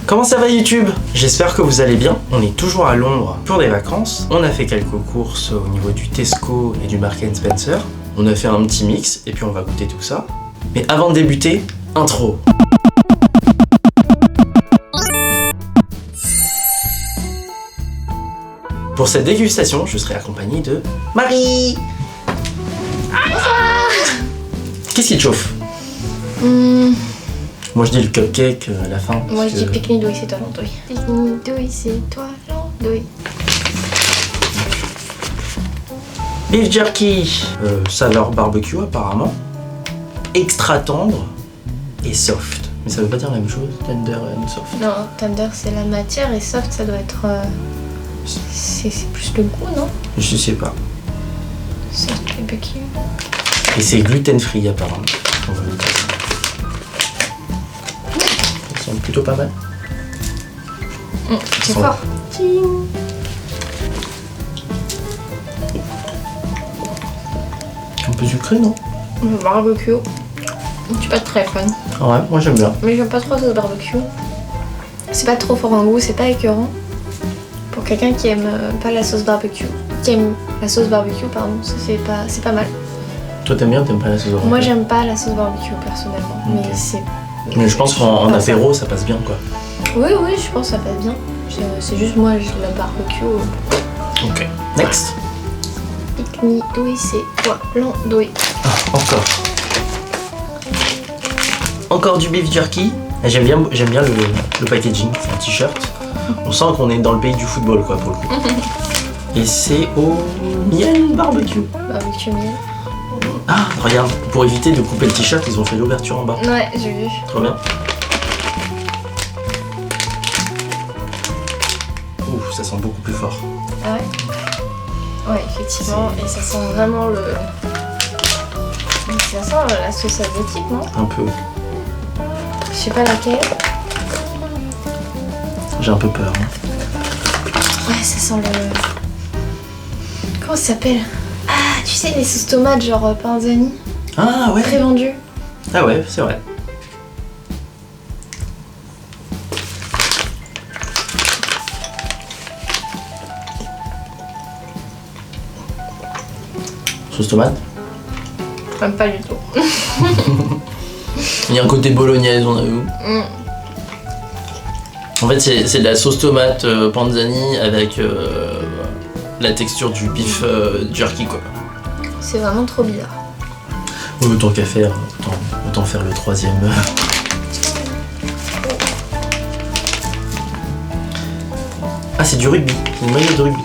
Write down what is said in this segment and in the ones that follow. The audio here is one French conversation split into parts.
Comment ça va YouTube? J'espère que vous allez bien. On est toujours à Londres pour des vacances. On a fait quelques courses au niveau du Tesco et du Marks & Spencer. On a fait un petit mix et puis on va goûter tout ça. Mais avant de débuter, intro. Pour cette dégustation, je serai accompagné de Marie. Qu'est-ce qui te chauffe? Moi je dis le cupcake à la fin. Moi je dis pique-nique douille, c'est toi l'andouille. Pique-nique douille, c'est toi l'andouille. Beef jerky, saveur barbecue apparemment. Extra tendre et soft. Mais ça veut pas dire la même chose, tender and soft. Non, tender c'est la matière et soft ça doit être... C'est plus le goût, non? Je sais pas. Soft barbecue. Et c'est gluten free apparemment. On va goûter ça. Ça semble plutôt pas mal. C'est fort. Un peu sucré, non? Le barbecue. Je suis pas très fan. Ah ouais, moi j'aime bien. Mais j'aime pas trop ce barbecue. C'est pas trop fort en goût, c'est pas écœurant. Pour quelqu'un qui aime pas la sauce barbecue. Qui aime la sauce barbecue, pardon, ça c'est pas mal. Toi t'aimes bien ou t'aimes pas la sauce barbecue? Moi j'aime pas la sauce barbecue personnellement. Ok. Mais c'est... Mais je pense qu'en apéro ça passe bien quoi. Oui, je pense que ça passe bien. C'est juste moi, le barbecue. Ok. Next. Pique-nique douille, c'est toi l'andouille. Ah, encore. Encore du beef jerky. Et j'aime bien le packaging, c'est un t-shirt. On sent qu'on est dans le pays du football quoi pour le coup. Et c'est au miel barbecue. Barbecue miel. Ah, regarde, pour éviter de couper le t-shirt, ils ont fait l'ouverture en bas. Ouais, j'ai vu. Trop bien. Ouf, ça sent beaucoup plus fort. Ah ouais? Ouais, effectivement. Et ça sent vraiment le... Ça sent la sauce asiatique, non? Un peu. Je sais pas laquelle. J'ai un peu peur. Hein. Ouais, ça sent le... Comment ça s'appelle? Ah, tu sais, les sauces tomates genre Panzani. Ah ouais. Très vendues. Ah ouais, c'est vrai. Sauce tomate. Même pas du tout. Il y a un côté bolognaise, on a vu. En fait, c'est de la sauce tomate panzani avec la texture du beef jerky quoi. C'est vraiment trop bizarre. Autant qu'à faire, autant faire le troisième. Ah, c'est du rugby, c'est une mayonnaise de rugby.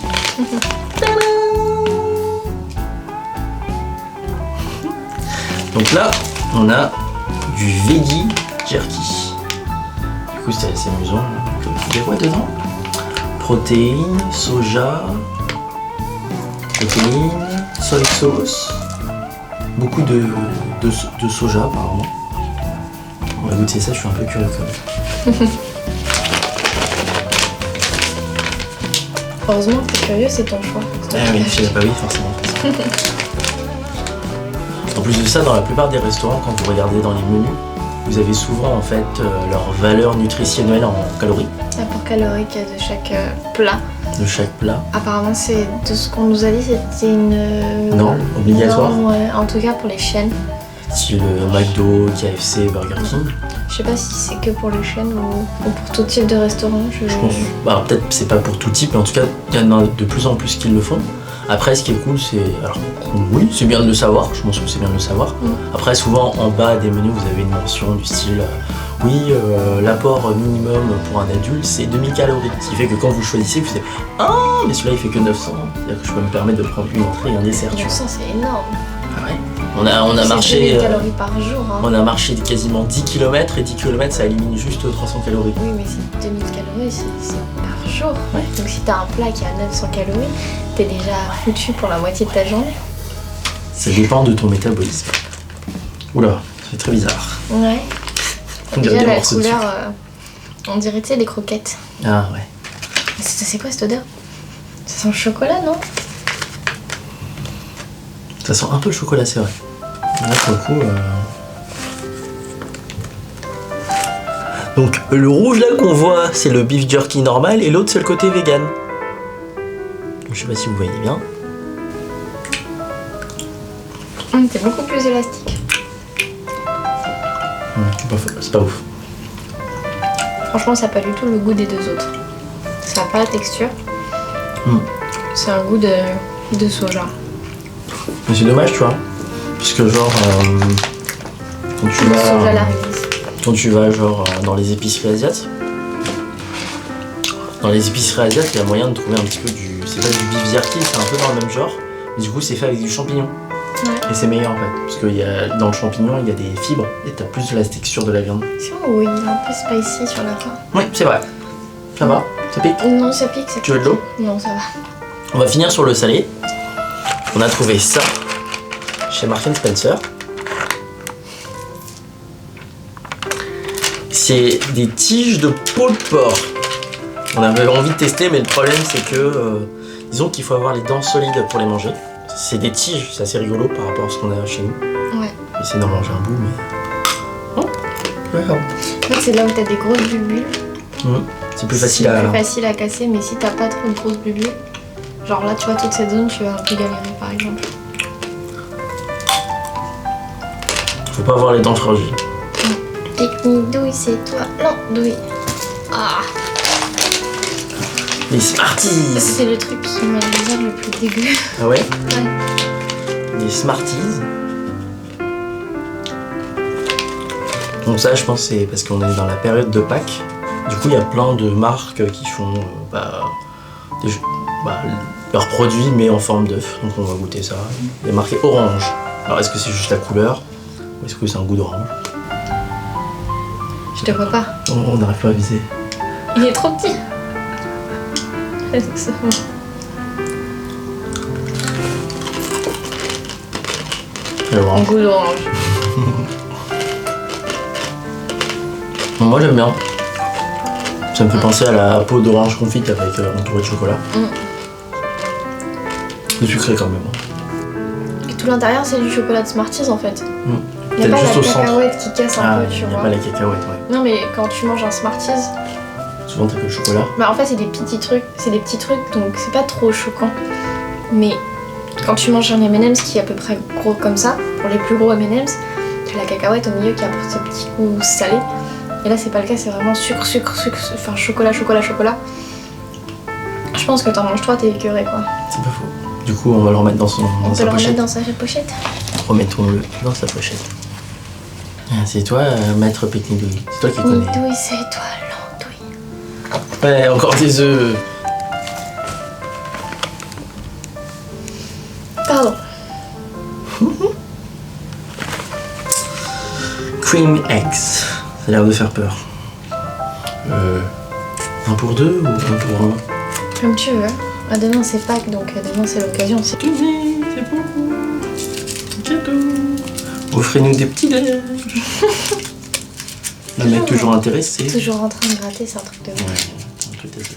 Donc là, on a du veggie jerky. Du coup, c'est assez amusant. Il y a quoi dedans? Protéines, soja, protéines, soy sauce, beaucoup de soja apparemment. On va goûter ça, je suis un peu curieux quand même. Heureusement que t'es curieux, c'est ton choix. Ah oui, je sais pas, oui, forcément. En plus de ça, dans la plupart des restaurants, quand vous regardez dans les menus, vous avez souvent en fait leur valeur nutritionnelle en calories. L'apport calorique de chaque plat. De chaque plat. Apparemment, c'est de ce qu'on nous a dit, c'était une... Non, obligatoire. Non, ouais, en tout cas pour les chaînes. Style McDo, KFC, Burger King. Je sais pas si c'est que pour les chaînes ou pour tout type de restaurant. Je pense. Bah, peut-être c'est pas pour tout type, mais en tout cas, il y en a de plus en plus qui le font. Après, ce qui est cool, c'est... Alors, oui, c'est bien de le savoir, je pense que c'est bien de le savoir. Après, souvent, en bas des menus, vous avez une mention du style... oui, l'apport minimum pour un adulte, c'est 2000 calories. Ce qui fait que quand vous choisissez, vous dites « Ah, mais celui-là, il fait que 900. » C'est-à-dire que je peux me permettre de prendre une entrée et un dessert. 900, c'est énorme. Ah ouais. On a marché... 2000 calories par jour. Hein. On a marché quasiment 10 km, et 10 km, ça élimine juste 300 calories. Oui, mais c'est 2000 calories, c'est par jour. Ouais. Donc si t'as un plat qui a 900 calories, t'es déjà foutu pour la moitié de ta journée. Ça dépend de ton métabolisme. Oula, c'est très bizarre. Ouais. On dirait Déjà des la morceaux de sucre. couleur, on dirait, tu sais, des croquettes. Ah ouais. C'est quoi cette odeur? Ça sent le chocolat, non? Ça sent un peu le chocolat, c'est vrai. Là, pour le coup... Donc le rouge là qu'on voit, c'est le beef jerky normal et l'autre c'est le côté vegan. Je sais pas si vous voyez bien. C'est beaucoup plus élastique. C'est pas ouf. Franchement, ça n'a pas du tout le goût des deux autres. Ça n'a pas la texture. C'est un goût de soja. Mais c'est dommage, tu vois. Parce que genre, quand tu Le vas, soja à la réglisse. quand tu vas genre dans les épiceries asiates, il y a moyen de trouver un petit peu du, c'est pas du beef jerky, c'est un peu dans le même genre, mais du coup c'est fait avec du champignon. Ouais. Et c'est meilleur en fait, parce que dans le champignon il y a des fibres et t'as plus de la texture de la viande. C'est bon, il est un peu spicy sur la fin. Oui, c'est vrai. Ça va? Ça pique? Non, ça pique, ça pique. Tu veux de l'eau? Non, ça va. On va finir sur le salé. On a trouvé ça chez Marks & Spencer. C'est des tiges de peau de porc. On avait envie de tester, mais le problème c'est que disons qu'il faut avoir les dents solides pour les manger. C'est des tiges, c'est assez rigolo par rapport à ce qu'on a chez nous. Ouais. J'essaie d'en manger un bout, mais. Oh, d'accord. En fait, c'est là où t'as des grosses bulles. C'est plus facile C'est plus facile à casser, mais si t'as pas trop de grosses bulles, genre là, tu vois, toute cette zone, tu vas un peu galérer par exemple. Faut pas avoir les dents fragiles. Technique douille, c'est toi. Non, douille. Ah, Les Smarties. c'est le truc qui m'a l'air le plus dégueu. Ah ouais? Ouais. Les Smarties. Donc ça, je pense, c'est parce qu'on est dans la période de Pâques. Du coup, il y a plein de marques qui font leurs produits, mais en forme d'œuf. Donc on va goûter ça. Il est marqué orange. Alors, est-ce que c'est juste la couleur? Ou est-ce que c'est un goût d'orange? Je te vois pas. On n'arrive pas à viser. Il est trop petit. C'est bon. C'est Un orange. goût d'orange. Bon, moi, j'aime bien. Ça me fait penser à la peau d'orange confite avec entourée de chocolat. C'est sucré quand même. Et tout l'intérieur, c'est du chocolat de Smarties en fait. Il n'y a Peut-être pas juste la au centre. cacahuète qui casse un peu, tu Il n'y a vois. pas la cacahuète, ouais. Non, mais quand tu manges un Smarties, Souvent, t'as que le chocolat. bah en fait, c'est des petits trucs. C'est des petits trucs, donc c'est pas trop choquant. Mais quand tu manges un M&M's qui est à peu près gros comme ça, pour les plus gros M&M's, t'as la cacahuète au milieu qui apporte ce petit goût salé. Et là, c'est pas le cas, c'est vraiment sucre, enfin chocolat. Je pense que t'en manges 3, t'es écœuré quoi. C'est pas faux. Du coup, on va le remettre dans On peut sa le remettre pochette. dans sa pochette. Remettons-le dans sa pochette. Ah, c'est toi, maître Pétnidouille. C'est toi qui connais. Nidouille, c'est toi, l'andouille. Ouais, encore des œufs. Pardon. Cream eggs. Ça a l'air de faire peur. Un pour deux ou un pour un? Comme tu veux. Ah, demain c'est Pâques, donc demain c'est l'occasion. C'est Tenez, c'est pour vous. Cadeau. Offrez-nous des petits déj. Le mec toujours intéressé. toujours en train de gratter, c'est un truc de Ouais, ouf. un truc de ça.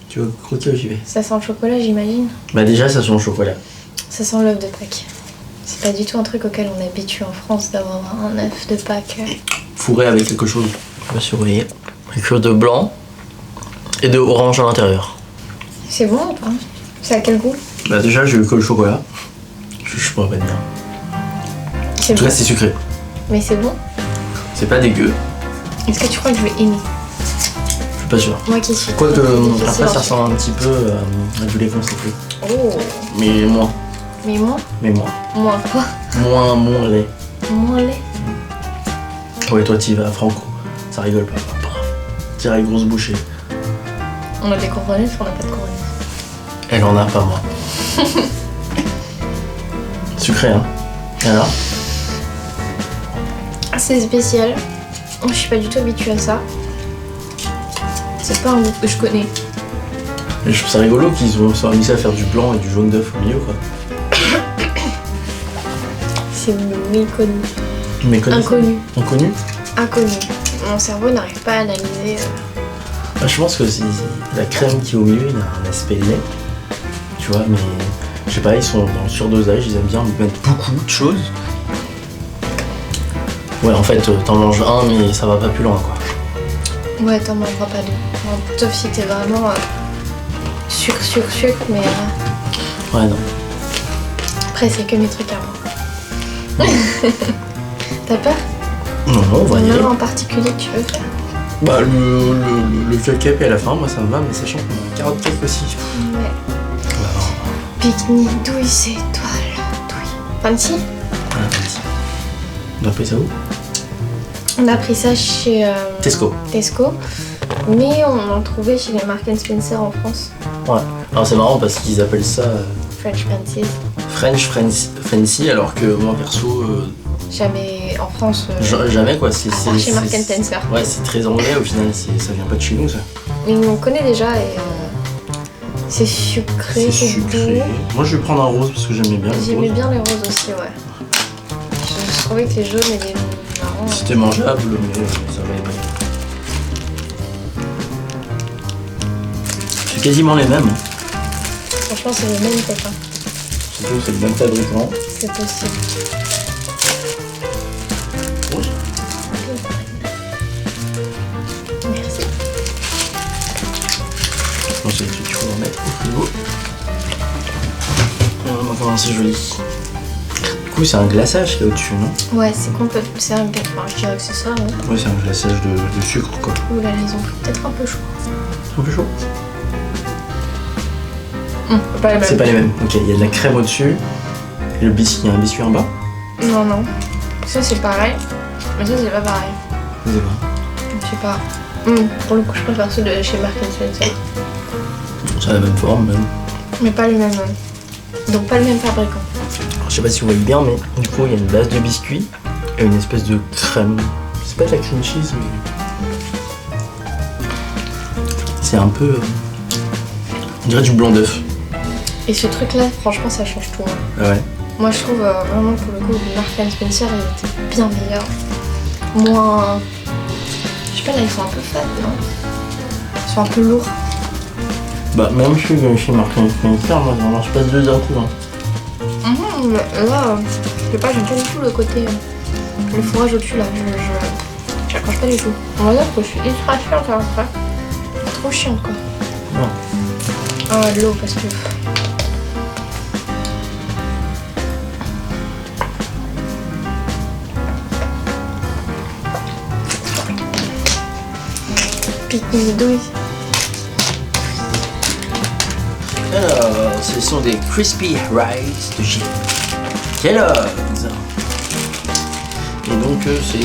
Tu veux croquer ou j'y vais? Ça sent le chocolat, j'imagine. Bah déjà, ça sent le chocolat. Ça sent l'œuf de Pâques. C'est pas du tout un truc auquel on est habitué en France d'avoir un œuf de Pâques. Fourré avec quelque chose. Je vais surveiller. Quelque chose de blanc et de orange à l'intérieur. C'est bon ou pas? C'est à quel goût? Bah déjà, j'ai eu que le chocolat. Je pourrais pas te dire. C'est En tout bon. cas, c'est sucré. Mais c'est bon. C'est pas dégueu. Est-ce que tu crois que je vais aimer? Je suis pas sûr. Moi qui suis. Quoique, difficile après, en ça sucre. ressemble un petit peu à du lait concentré. Oh. Mais moins. Mais moins? Mais moins. Moins quoi? Moins lait. Moins lait? Ouais, toi, t'y vas, Franco. Ça rigole pas. Direct, grosse bouchée. On a des couronnettes, on n'a pas de couronnettes. Elle en a, pas moi. Sucré, hein. Et alors? C'est spécial. Je suis pas du tout habituée à ça. C'est pas un goût que je connais. Et je trouve ça rigolo qu'ils soient amusés à faire du blanc et du jaune d'œuf au milieu, quoi. C'est méconnu. Mais Inconnu. Inconnu? Inconnu. Mon cerveau n'arrive pas à analyser. Bah, je pense que c'est la crème qui est au milieu, il a un aspect lait. Tu vois, mais je sais pas, ils sont dans le surdosage, ils aiment bien mettre beaucoup de choses. Ouais, en fait, t'en manges un, mais ça va pas plus loin, quoi. Ouais, t'en mangeras pas deux. Bon, sauf si t'es vraiment sucre, mais Ouais, non. après, c'est que mes trucs à moi. T'as peur? Non, on va y Il y en aller. a un en particulier que tu veux faire? Bah, le cake à la fin, moi ça me va, mais sachant qu'on a un carotte cake aussi. Ouais. Bah, Pique-nique, douille, c'est étoile, douille. Fancy? voilà, vas-y. On a pris ça où? On a pris ça chez Tesco. Mais on en trouvait chez les Mark & Spencer en France. Ouais. Alors c'est marrant parce qu'ils appellent ça French Fancy. French Fancy, alors que moi perso, Jamais en France. jamais quoi. C'est, à part chez Mark & Spencer. Ouais, c'est très anglais au final, ça vient pas de chez nous ça. Mais on connaît déjà et c'est sucré, C'est sucré. doux. Moi je vais prendre un rose parce que j'aimais bien le J'aimais rose. bien les roses aussi, ouais. Je trouvais que les jaunes et les marrons. C'était mangeable, mais ça valait pas. C'est quasiment les mêmes. Franchement, c'est les mêmes copains. Surtout c'est le même fabricant. C'est possible. Rose. Merci. Je pense que c'est qu'il faut remettre au frigo. Comment c'est joli. Du coup c'est un glaçage qu'il y a au-dessus, non? Ouais, c'est complètement. C'est un gâteau. Enfin, je dirais que c'est ça, ouais. Ouais, c'est un glaçage de sucre quoi. Ouh là, ils ont peut-être un peu chaud. C'est un peu chaud. Pas les mêmes. C'est pas les mêmes. Ok, il y a de la crème au-dessus. Et le biscuit, il y a un biscuit en bas. Non, non. Ça, c'est pareil. Mais ça, c'est pas pareil. Je sais pas. Je sais pas. Pour le coup, je préfère ceux de chez Mark & Spencer. C'est la même forme même. Mais pas le même. Donc, pas le même fabricant. Alors, je sais pas si vous voyez bien, mais du coup il y a une base de biscuit et une espèce de crème. C'est pas de la cream cheese, mais. C'est un peu. On dirait du blanc d'œuf. Et ce truc-là, franchement, ça change tout. Hein. Ah ouais. Moi, je trouve vraiment, pour le coup, Mark & Spencer, il était bien meilleur. Moins. Je sais pas, là, ils sont un peu fat, non? Ils sont un peu lourds. Bah, même chez Mark & Spencer, moi j'en mange pas deux d'un coup. Hein. Mais là, je sais pas, j'aime pas du tout le côté. Le fourrage au-dessus, là. J'accroche pas du tout. On va dire que je suis ultra chiante après. Trop chiante, quoi. Non. Ah, de l'eau, parce que. Pique-nique douille. Alors, ce sont des Crispy Rice de chez Kellogg's. Et donc, c'est.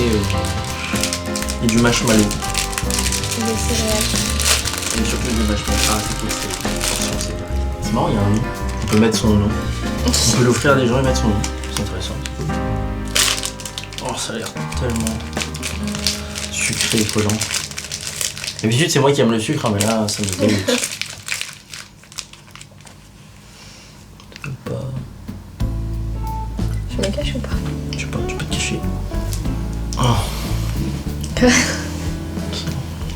Et du marshmallow. Des céréales. Et surtout du marshmallow. Ah, c'est portion séparée. C'est marrant, il y a un nom. On peut mettre son nom. On peut l'offrir à des gens et mettre son nom. C'est intéressant. Oh, ça a l'air tellement sucré et collant. D'habitude, c'est moi qui aime le sucre, hein, mais là, ça me dégoûte. Je me cache ou pas? Je sais pas, tu peux te cacher. Oh.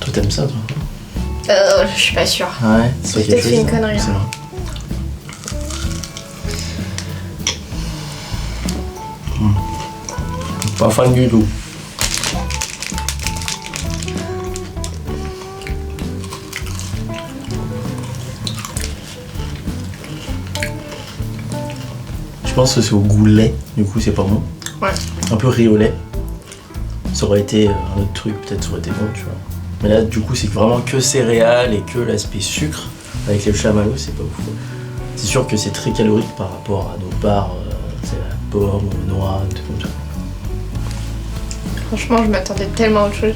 Toi, t'aimes ça, toi? Je suis pas sûre. Ah ouais, c'est toi qui as Peut-être choisi. fait une ça. connerie. C'est vrai. Pas fan du tout. Je pense que c'est au goût lait, du coup c'est pas bon. Ouais. Un peu riz au lait. Ça aurait été un autre truc, peut-être ça aurait été bon, tu vois. Mais là, du coup, c'est vraiment que céréales et que l'aspect sucre. Avec les chamallows, c'est pas ouf. C'est sûr que c'est très calorique par rapport à nos bars, c'est la pomme, noix, tout comme ça. Franchement, je m'attendais tellement à autre chose.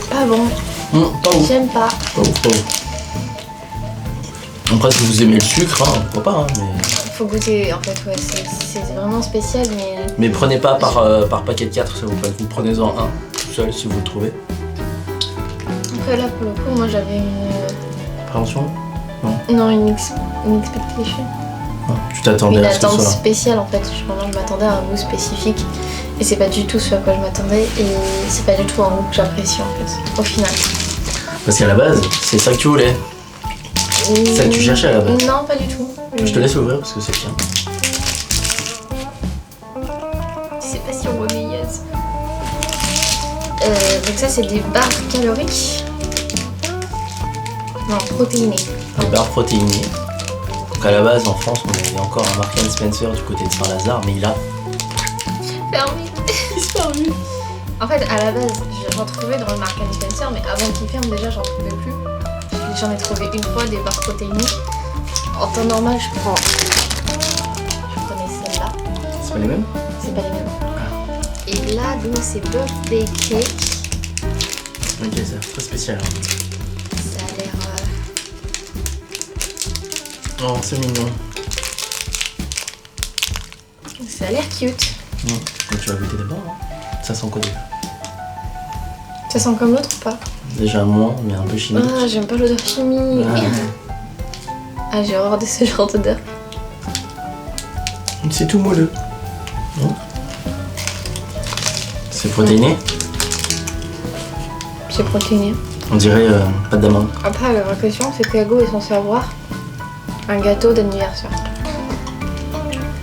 Pas bon. Pas ouf. J'aime pas. Pas ouf, pas ouf. Après, si vous aimez le sucre, hein, pourquoi pas, hein, mais... Faut goûter, en fait, ouais, c'est vraiment spécial, mais. Mais prenez pas par paquet de 4, ça vaut pas le coup. Prenez-en un, tout seul, si vous le trouvez. Après, là, pour le coup, moi j'avais une. Prévention? Non, une expectation. Tu t'attendais une à ce que ce attente soit là. spéciale en fait. Je m'attendais à un goût spécifique et c'est pas du tout ce à quoi je m'attendais et c'est pas du tout un goût que j'apprécie en fait au final. Parce qu'à la base, c'est ça que tu voulais. C'est ça que tu cherchais à la base. Non, pas du tout. Je te laisse ouvrir parce que c'est bien. Je sais pas si on remet yes. Donc ça c'est des barres caloriques. Non, protéinées. Des barres protéinées. Donc à la base, en France, on avait encore un Marks & Spencer du côté de Saint-Lazare, mais il a Fermé. disparu. En fait, à la base, j'en trouvais dans le Marks & Spencer, mais avant qu'il ferme, déjà, j'en trouvais plus. J'en ai trouvé une fois des barres protéinées. En temps normal, je prenais celle-là. C'est pas les mêmes? C'est pas les mêmes. Et là, donc, c'est birthday cake. Ok, c'est très spécial. Ça a l'air... Oh, c'est mignon. Ça a l'air cute. Donc tu vas goûter d'abord. Hein. Ça sent quoi déjà? Ça sent comme l'autre ou pas? Déjà moins, mais un peu chimique. Ah, j'aime pas l'odeur chimique. Ah, j'ai horreur de ce genre d'odeur. C'est tout moelleux. C'est protéiné. C'est protéiné. On dirait pâte d'amande. Après, la vraie question, c'est que Hugo est censé avoir un gâteau d'anniversaire.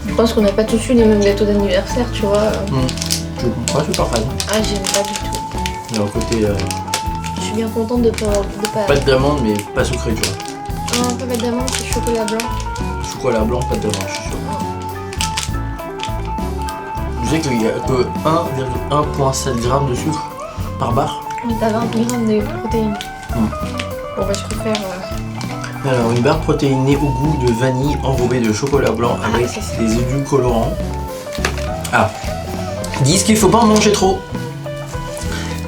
Je pense qu'on n'a pas tous eu les mêmes gâteaux d'anniversaire, tu vois. Je comprends, je suis pas fan. Ah, j'aime pas du tout. Il y a un côté Je suis bien contente de pas... pâte d'amande, mais pas sucré, tu vois. Ah, pas pâte d'amande, c'est chocolat blanc. Chocolat blanc, pâte d'amande, je suis sûr. Tu sais qu'il y a que 1,7 g de sucre par barre. Mais t'as 20 grammes de protéines. Bon, bah, je préfère... Alors, une barre protéinée au goût de vanille enrobée de chocolat blanc avec c'est ça. des édulcorants. Ah, ils disent qu'il faut pas en manger trop.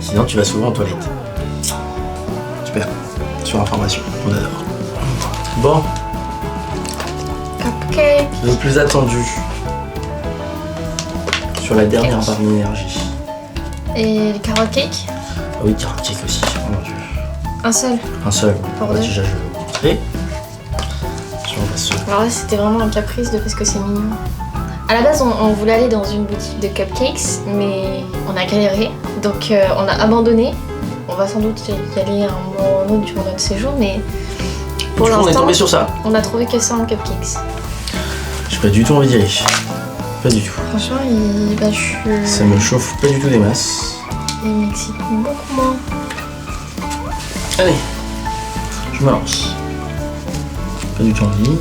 Sinon, tu vas souvent en toilette. Super. Sur information, on adore. Bon, Cupcake. le plus attendu. Sur la dernière barre d'énergie. Et le carrot cake. Ah oui, carrot cake aussi, oh mon dieu. Un seul. Un seul. Pour Bah, deux. déjà, je vais le montrer. On va se... Alors là, c'était vraiment un caprice de parce que c'est mignon. À la base, on voulait aller dans une boutique de cupcakes, mais on a galéré. Donc, on a abandonné. On va sans doute y aller un moment ou un autre durant notre séjour, mais pour Du coup, on est l'instant, tombé sur ça. on a trouvé que ça en cupcakes. J'ai pas du tout envie d'y aller. Pas du tout. Franchement, je suis... Ça me chauffe pas du tout des masses. Il m'excite beaucoup moins. Allez, je me lance. Pas du tout envie.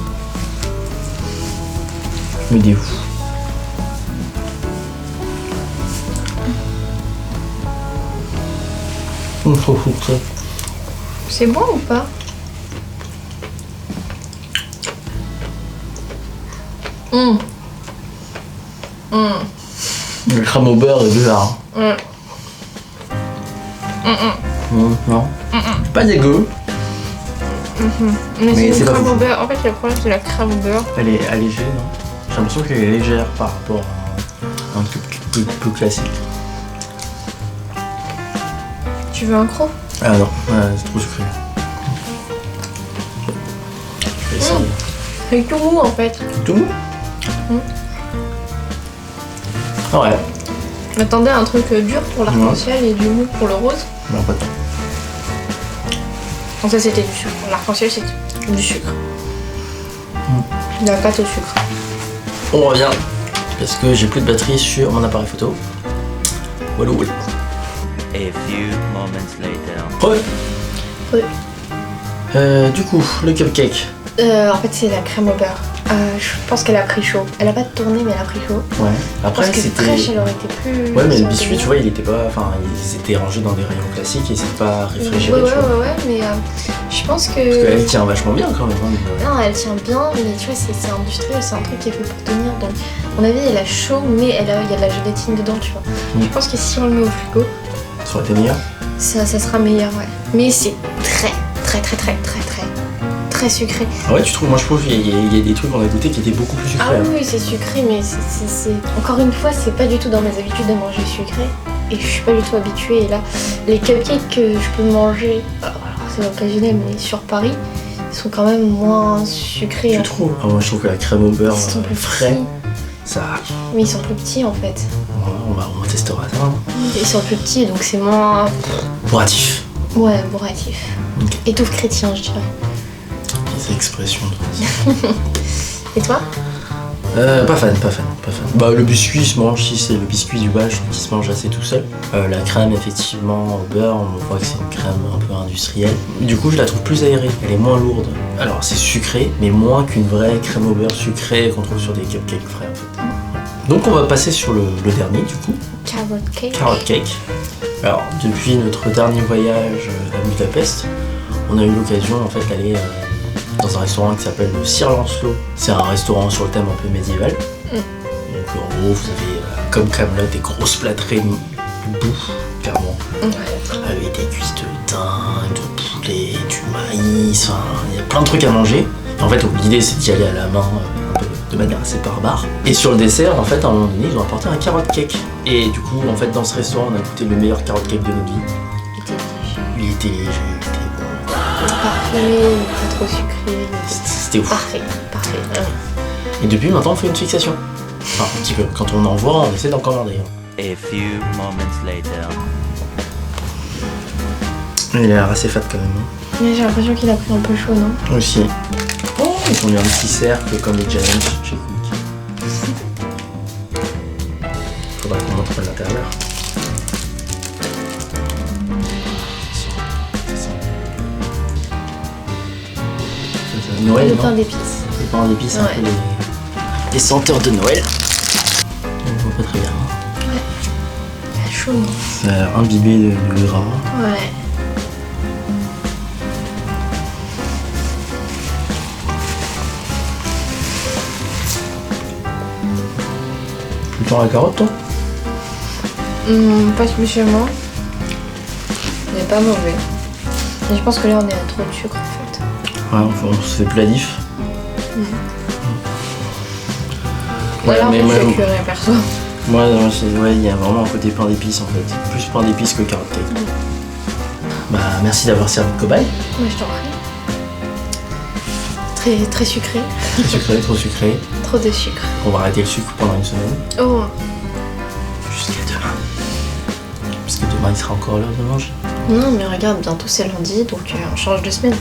Je me dévoue. C'est bon ou pas? Le crème au beurre est bizarre. Non. Pas dégueu. Mais Mais c'est c'est une pas crème fou. au beurre. En fait, le problème, c'est la crème au beurre. Elle est allégée, non? J'ai l'impression qu'elle est légère par rapport à un truc plus classique. Tu veux un croc? Ah non, c'est trop sucré. Je vais essayer. C'est tout mou en fait. Tout mou? Ah ouais. Je m'attendais à un truc dur pour l'arc-en-ciel et du mou pour le rose. Non, pas tant. Donc ça c'était du sucre. L'arc-en-ciel c'est du sucre. De la pâte au sucre. On revient. Parce que j'ai plus de batterie sur mon appareil photo. Walou walou. A few moments later. Ouais. Ouais. Du coup, le cupcake. En fait c'est la crème au beurre. Je pense qu'elle a pris chaud. Elle a pas tourné mais elle a pris chaud. Ouais. Parce Après, que c'était. fraîche elle aurait été plus... Ouais, mais ça le aurait été biscuit, mieux. tu vois, il était pas. Enfin, ils étaient rangés dans des rayons classiques et c'est pas réfrigéré, Ouais, tu vois. ouais, mais je pense que... Parce qu'elle tient vachement bien quand même. Hein, Non, elle tient bien, mais tu vois, c'est industriel, c'est un truc qui est fait pour tenir. Donc, à mon avis, elle a chaud, mais il y a de la gélatine dedans, tu vois. Je pense que si on le met au frigo, Ça aurait été meilleur. ça sera meilleur, ouais. Mais c'est très sucré. Ah ouais, tu trouves? Moi, je trouve qu'il y a des trucs qu'on a goûté qui étaient beaucoup plus sucrés. Ah hein. oui, c'est sucré, mais encore une fois, c'est pas du tout dans mes habitudes de manger sucré. Et je suis pas du tout habituée. Et là, les cupcakes que je peux manger, alors c'est occasionnel, mais sur Paris, sont quand même moins sucrés. Tu hein. trouves? Ah, moi je trouve que la crème au beurre Ils sont plus frais, petits. ça. Mais ils sont plus petits en fait. On testera ça. Hein. Ils sont plus petits donc c'est moins. Bourratif. Ouais, bourratif. Ok. Étouffe chrétien, je dirais. Les expressions de Et toi? pas fan. Bah le biscuit se mange, si c'est le biscuit du bas, je trouve qu'il se mange assez tout seul. La crème effectivement au beurre, on voit que c'est une crème un peu industrielle. Du coup je la trouve plus aérée, elle est moins lourde. Alors c'est sucré, mais moins qu'une vraie crème au beurre sucrée qu'on trouve sur des cupcakes frais en fait. Donc on va passer sur le dernier du coup, Carrot cake. carrot cake. Alors depuis notre dernier voyage à Budapest, on a eu l'occasion en fait d'aller dans un restaurant qui s'appelle le Sir Lancelot. C'est un restaurant sur le thème un peu médiéval. Donc en gros, vous avez comme Camelot des grosses plâtrées de bouffe, clairement. Avec des cuisses de dinde, de poulet, du maïs, enfin, il y a plein de trucs à manger. Et en fait, l'idée c'est d'y aller à la main, un peu de manière assez barbare. Et sur le dessert, en fait, à un moment donné, ils ont apporté un carrot cake. Et du coup, en fait, dans ce restaurant, on a goûté le meilleur carrot cake de notre vie. Il était léger, il était bon. Parfumé, pas trop sucré. C'était ouf. Parfait. Et depuis maintenant on fait une fixation. Enfin un petit peu. Quand on en voit, on essaie d'en commander. A few moments later. Il a l'air assez fat quand même. Hein. Mais j'ai l'impression qu'il a pris un peu chaud, non? Aussi. Oh, ils ont mis un petit cercle comme les challenges chez Quick. Faudra qu'on montre l'intérieur. Noël, Le non? pain d'épices. Le pain d'épices, un Ouais. peu les senteurs de Noël. On voit pas très bien. Hein. Il a chaud, non? Ça a l'air imbibé de gras. Ouais. Plutôt la carotte, toi? Pas spécialement. Mais pas mauvais. Mais je pense que là on est à trop de sucre en fait. Ouais, on se fait pladif. Ou alors mais je moi, suis curé perso. ouais, il y a vraiment un côté pain d'épices en fait. Plus pain d'épices que carotte cake. Bah, merci d'avoir servi de cobaye. Mais je t'en prie. Très sucré. Très sucré, trop sucré. Trop de sucre. On va arrêter le sucre pendant une semaine. Oh. Jusqu'à demain. Parce que demain il sera encore l'heure de manger. Non mais regarde, bientôt c'est lundi donc on change de semaine.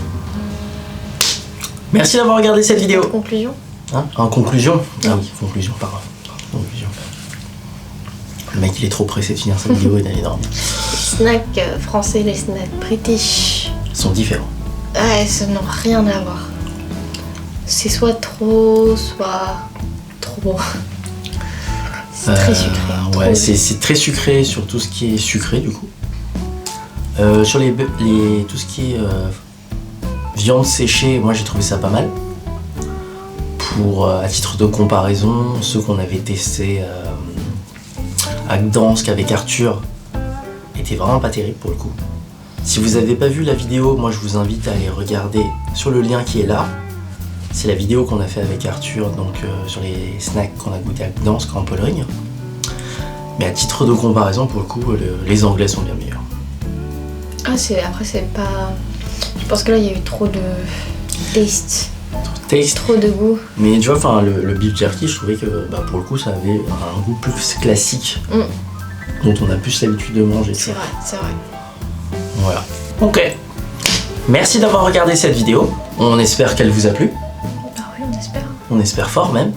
Merci d'avoir regardé cette vidéo. Conclusion. Hein, en conclusion. Ah oui, conclusion, pardon. Conclusion. Le mec il est trop pressé de finir sa vidéo et d'aller dormir. Les snacks français, les snacks british. Ils sont différents. Ouais, ça n'a rien à voir. C'est soit trop, soit trop. C'est très sucré. Ouais, trop. c'est très sucré sur tout ce qui est sucré du coup. Sur tout ce qui est viande séchée, moi j'ai trouvé ça pas mal. Pour, à titre de comparaison, ceux qu'on avait testés à Gdansk avec Arthur étaient vraiment pas terribles pour le coup. Si vous n'avez pas vu la vidéo, moi je vous invite à aller regarder sur le lien qui est là. C'est la vidéo qu'on a fait avec Arthur donc, sur les snacks qu'on a goûté à Gdansk en Pologne. Mais à titre de comparaison, pour le coup, les Anglais sont bien meilleurs. Ah, après c'est pas... Je pense que là il y a eu trop de taste. Taste. Trop de goût. Mais tu vois, enfin, le beef jerky, je trouvais que bah, pour le coup, ça avait un goût plus classique, dont on a plus l'habitude de manger. C'est vrai, c'est vrai. Voilà. Ok. Merci d'avoir regardé cette vidéo. On espère qu'elle vous a plu. Ah oui, on espère. On espère fort même.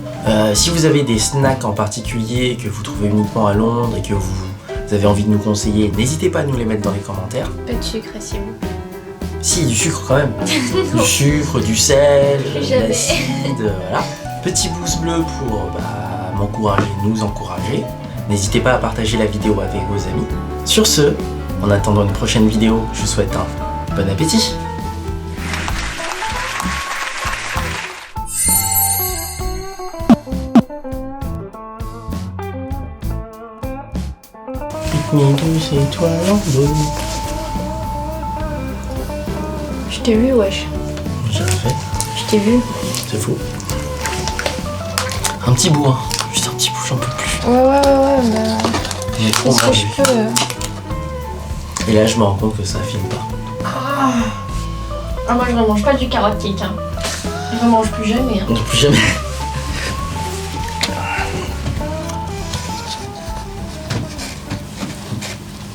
Si vous avez des snacks en particulier que vous trouvez uniquement à Londres et que vous avez envie de nous conseiller, n'hésitez pas à nous les mettre dans les commentaires. Pas de sucre, s'il vous plaît. Si, du sucre quand même. Du sucre, du sel, de Jamais. l'acide, voilà. Petit pouce bleu pour m'encourager, nous encourager. N'hésitez pas à partager la vidéo avec vos amis. Sur ce, en attendant une prochaine vidéo, je vous souhaite un bon appétit. Pique-nique douce étoile en bleu. Je t'ai vu, wesh. J'ai rien fait. Je t'ai vu. C'est faux. Un petit bout, hein. Juste un petit bout, j'en peux plus. Ouais, mais... J'ai trop Est-ce que mangé. je peux... Et là, je me rends compte que ça filme pas. Ah, moi je ne mange pas du carotte cake. Hein. Je ne mange plus jamais. Hein. Non, plus jamais.